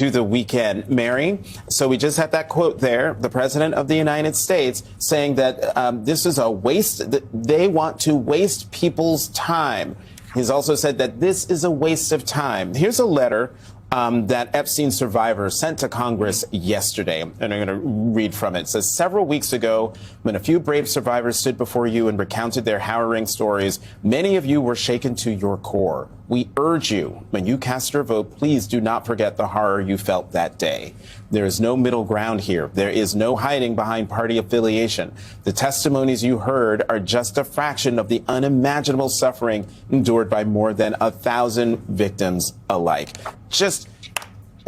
to the weekend, Mary. So we just had that quote there, the President of the United States saying that this is a waste, that they want to waste people's time. He's also said that this is a waste of time. Here's a letter that Epstein survivors sent to Congress yesterday, and I'm going to read from it. It says, several weeks ago, when a few brave survivors stood before you and recounted their harrowing stories, many of you were shaken to your core. We urge you, when you cast your vote, please do not forget the horror you felt that day. There is no middle ground here. There is no hiding behind party affiliation. The testimonies you heard are just a fraction of the unimaginable suffering endured by more than 1,000 victims alike. Just,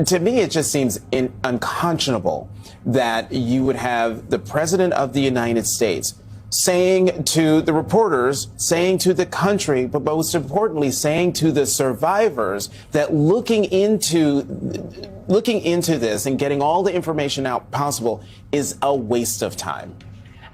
to me, it just seems unconscionable that you would have the President of the United States saying to the reporters, saying to the country, but most importantly, saying to the survivors that looking into this and getting all the information out possible is a waste of time.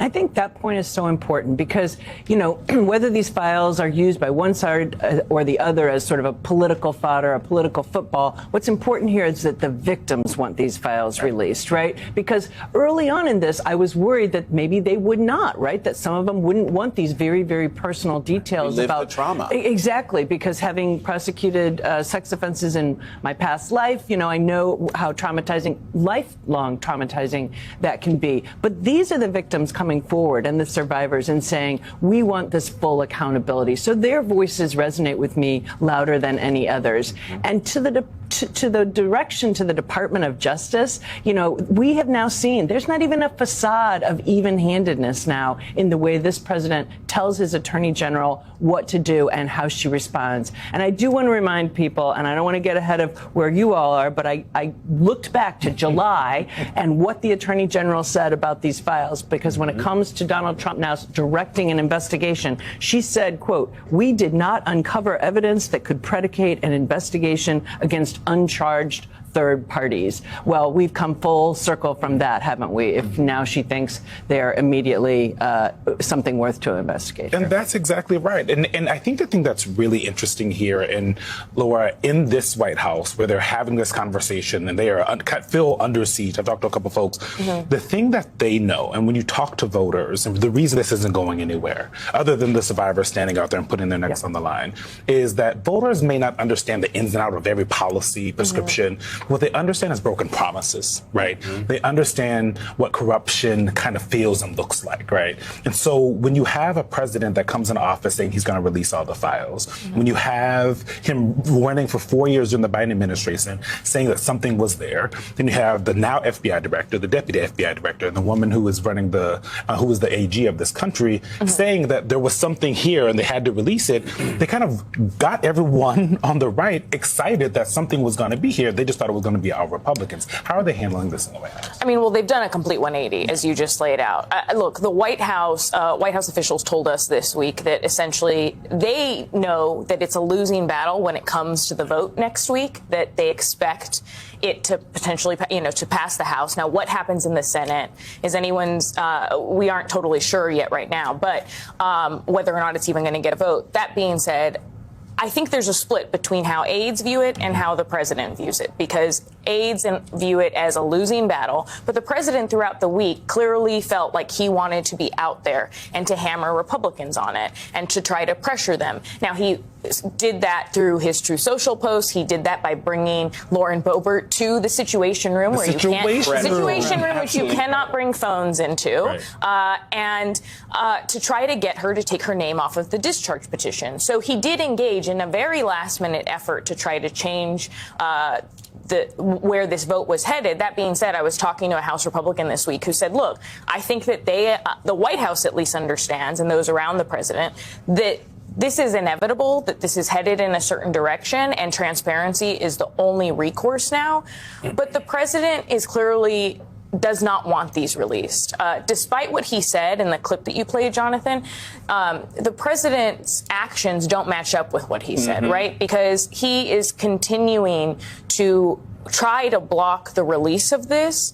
I think that point is so important because, you know, whether these files are used by one side or the other as sort of a political fodder, a political football, what's important here is that the victims want these files released, right? Because early on in this, I was worried that maybe they would not, right? That some of them wouldn't want these very, very personal details about the trauma. Exactly, because having prosecuted sex offenses in my past life, you know, I know how traumatizing, lifelong traumatizing that can be. But these are the victims coming forward and the survivors and saying, we want this full accountability. So their voices resonate with me louder than any others. And to the direction to the Department of Justice, you know, we have now seen there's not even a facade of even-handedness now in the way this president tells his attorney general what to do and how she responds. And I do want to remind people, and I don't want to get ahead of where you all are, but I looked back to July and what the attorney general said about these files, because when it comes to Donald Trump now directing an investigation, she said, quote, we did not uncover evidence that could predicate an investigation against uncharged third parties. Well, we've come full circle from that, haven't we? If now she thinks they're immediately something worth to investigate. And that's exactly right. And I think the thing that's really interesting here, in Laura, in this White House, where they're having this conversation and they are feel under siege. I've talked to a couple folks. The thing that they know, and when you talk to voters, and the reason this isn't going anywhere, other than the survivors standing out there and putting their necks on the line, is that voters may not understand the ins and outs of every policy prescription. What they understand is broken promises, right? They understand what corruption kind of feels and looks like, right? And so when you have a president that comes in office saying he's going to release all the files, when you have him running for 4 years during the Biden administration saying that something was there, then you have the now FBI director, the deputy FBI director, and the woman who is running who was the AG of this country saying that there was something here and they had to release it. They kind of got everyone on the right excited that something was going to be here. They just thought it was going to be our Republicans. How are they handling this in the White House? I mean, well, they've done a complete 180, as you just laid out. Look, the White House officials told us this week that essentially they know that it's a losing battle when it comes to the vote next week, that they expect it to potentially, to pass the House. Now, what happens in the Senate is we aren't totally sure yet right now, but whether or not it's even going to get a vote. That being said, I think there's a split between how aides view it and how the president views it, because aides view it as a losing battle. But the president throughout the week clearly felt like he wanted to be out there and to hammer Republicans on it and to try to pressure them. Now, he did that through his True Social post. He did that by bringing Lauren Boebert to the Situation Room, which you cannot bring phones into, and to try to get her to take her name off of the discharge petition. So he did engage in a very last-minute effort to try to change where this vote was headed. That being said, I was talking to a House Republican this week who said, look, I think that the White House at least understands, and those around the president, that this is inevitable, that this is headed in a certain direction, and transparency is the only recourse now. But the president is clearly does not want these released. Despite what he said in the clip that you played, Jonathan, the president's actions don't match up with what he said, right? Because he is continuing to try to block the release of this,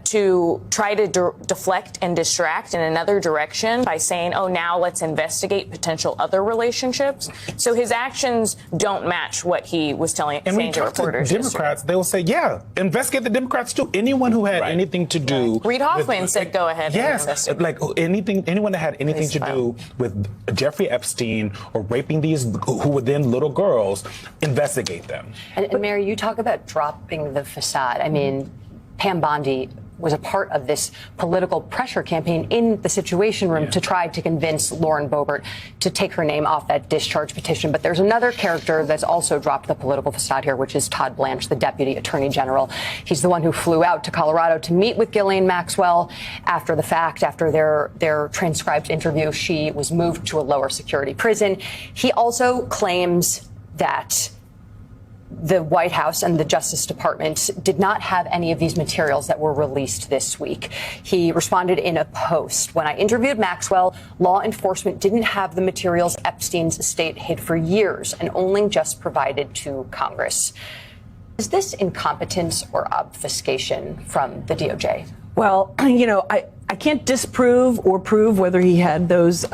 to try to deflect and distract in another direction by saying, oh, now let's investigate potential other relationships. So his actions don't match what he was saying to reporters. Democrats, they will say, yeah, investigate the Democrats too. Anyone who had anything to do. Reid Hoffman said, go ahead. Yes, like anyone that had anything to do with Jeffrey Epstein or raping these who were then little girls, investigate them. And Mary, you talk about dropping the facade. I mean, Pam Bondi was a part of this political pressure campaign in the Situation Room to try to convince Lauren Boebert to take her name off that discharge petition. But there's another character that's also dropped the political facade here, which is Todd Blanche, the Deputy Attorney General. He's the one who flew out to Colorado to meet with Ghislaine Maxwell after the fact, after their transcribed interview. She was moved to a lower security prison. He also claims that the White House and the Justice Department did not have any of these materials that were released this week. He responded in a post. When I interviewed Maxwell, law enforcement didn't have the materials Epstein's estate hid for years and only just provided to Congress. Is this incompetence or obfuscation from the DOJ? Well, you know, I can't disprove or prove whether he had those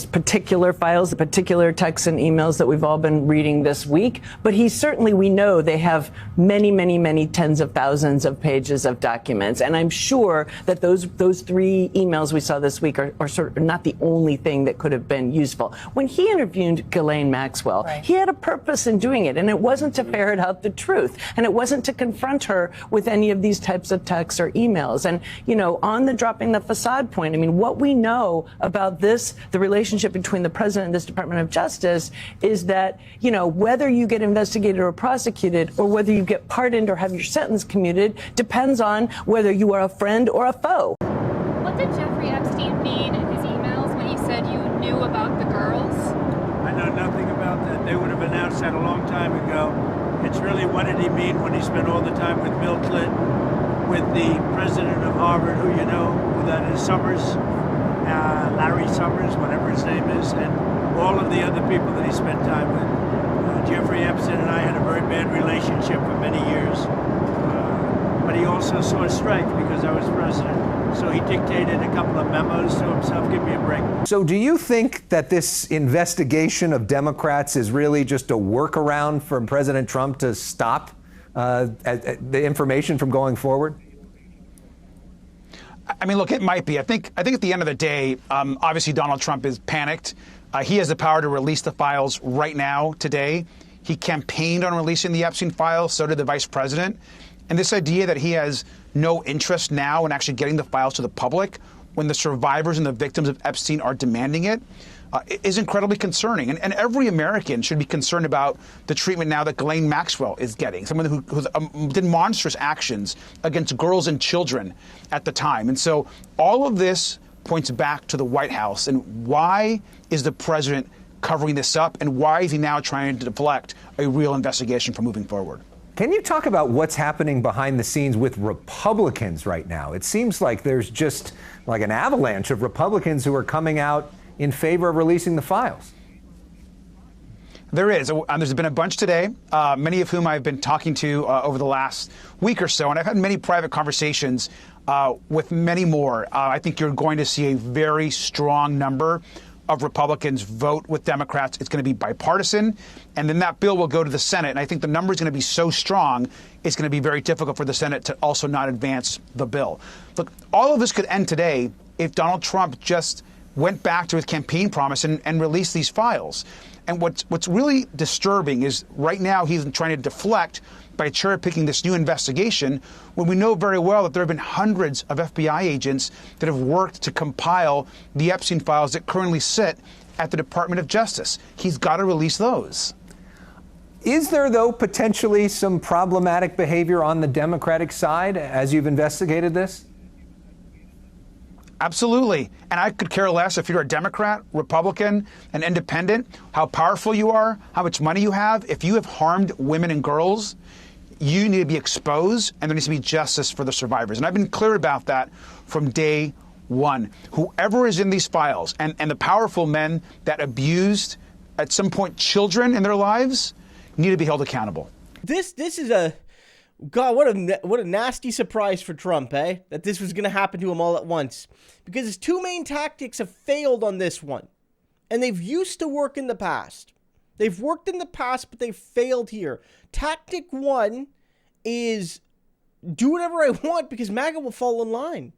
particular files, the particular texts and emails that we've all been reading this week. But we know they have many, many, many tens of thousands of pages of documents. And I'm sure that those three emails we saw this week are sort of not the only thing that could have been useful. When he interviewed Ghislaine Maxwell, he had a purpose in doing it. And it wasn't to ferret out the truth. And it wasn't to confront her with any of these types of texts or emails. And, you know, on the dropping the facade point, I mean, what we know about this, the relationship between the president and this Department of Justice, is that, you know, whether you get investigated or prosecuted or whether you get pardoned or have your sentence commuted depends on whether you are a friend or a foe. What did Jeffrey Epstein mean in his emails when he said you knew about the girls? I know nothing about that. They would have announced that a long time ago. It's really, what did he mean when he spent all the time with Bill Clinton, with the president of Harvard, who you know, who that is, Summers, Larry Summers, whatever his name is, and all of the other people that he spent time with. Jeffrey Epstein and I had a very bad relationship for many years, but he also saw a strike because I was president. So he dictated a couple of memos to himself. Give me a break. So do you think that this investigation of Democrats is really just a workaround from President Trump to stop the information from going forward? I mean, look, it might be. I think at the end of the day, obviously Donald Trump is panicked. He has the power to release the files right now, today. He campaigned on releasing the Epstein files. So did the vice president. And this idea that he has no interest now in actually getting the files to the public when the survivors and the victims of Epstein are demanding it is incredibly concerning. And every American should be concerned about the treatment now that Ghislaine Maxwell is getting, someone who did monstrous actions against girls and children at the time. And so all of this points back to the White House. And why is the president covering this up? And why is he now trying to deflect a real investigation from moving forward? Can you talk about what's happening behind the scenes with Republicans right now? It seems like there's just like an avalanche of Republicans who are coming out in favor of releasing the files. There is. There's been a bunch today, many of whom I've been talking to over the last week or so, and I've had many private conversations with many more. I think you're going to see a very strong number of Republicans vote with Democrats. It's going to be bipartisan, and then that bill will go to the Senate. And I think the number is going to be so strong, it's going to be very difficult for the Senate to also not advance the bill. Look, all of this could end today if Donald Trump just went back to his campaign promise and released these files. And what's really disturbing is right now he's trying to deflect by cherry-picking this new investigation when we know very well that there have been hundreds of FBI agents that have worked to compile the Epstein files that currently sit at the Department of Justice. He's got to release those. Is there, though, potentially some problematic behavior on the Democratic side as you've investigated this? Absolutely. And I could care less if you're a Democrat, Republican, an independent, how powerful you are, how much money you have. If you have harmed women and girls, you need to be exposed, and there needs to be justice for the survivors. And I've been clear about that from day one. Whoever is in these files and the powerful men that abused at some point children in their lives need to be held accountable. This is a God, what a nasty surprise for Trump, eh? That this was going to happen to him all at once. Because his two main tactics have failed on this one. And they've used to work in the past. They've worked in the past, but they've failed here. Tactic one is do whatever I want because MAGA will fall in line.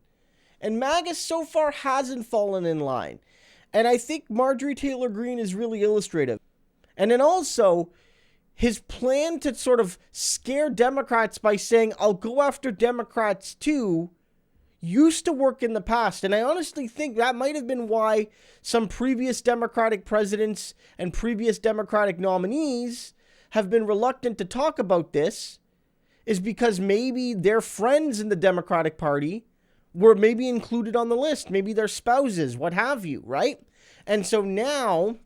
And MAGA so far hasn't fallen in line. And I think Marjorie Taylor Greene is really illustrative. And then also, his plan to sort of scare Democrats by saying, I'll go after Democrats too, used to work in the past. And I honestly think that might have been why some previous Democratic presidents and previous Democratic nominees have been reluctant to talk about this, is because maybe their friends in the Democratic Party were maybe included on the list, maybe their spouses, what have you, right? And so now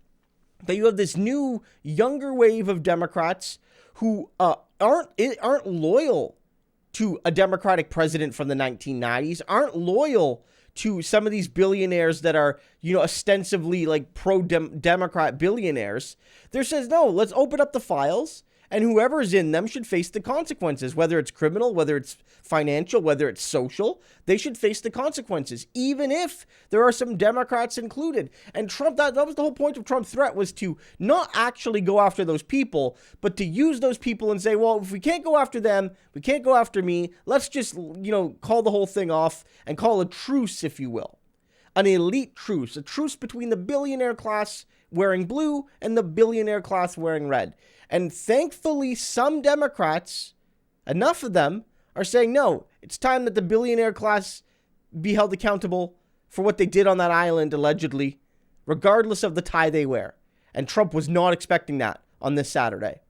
that you have this new, younger wave of Democrats who aren't loyal to a Democratic president from the 1990s, aren't loyal to some of these billionaires that are, ostensibly like pro-Democrat billionaires. There says, no, let's open up the files, and whoever's in them should face the consequences, whether it's criminal, whether it's financial, whether it's social. They should face the consequences, even if there are some Democrats included. And Trump, that was the whole point of Trump's threat, was to not actually go after those people, but to use those people and say, well, if we can't go after them, we can't go after me. Let's just, call the whole thing off and call a truce, if you will. An elite truce, a truce between the billionaire class wearing blue and the billionaire class wearing red. And thankfully, some Democrats, enough of them, are saying, no, it's time that the billionaire class be held accountable for what they did on that island, allegedly, regardless of the tie they wear. And Trump was not expecting that on this Saturday.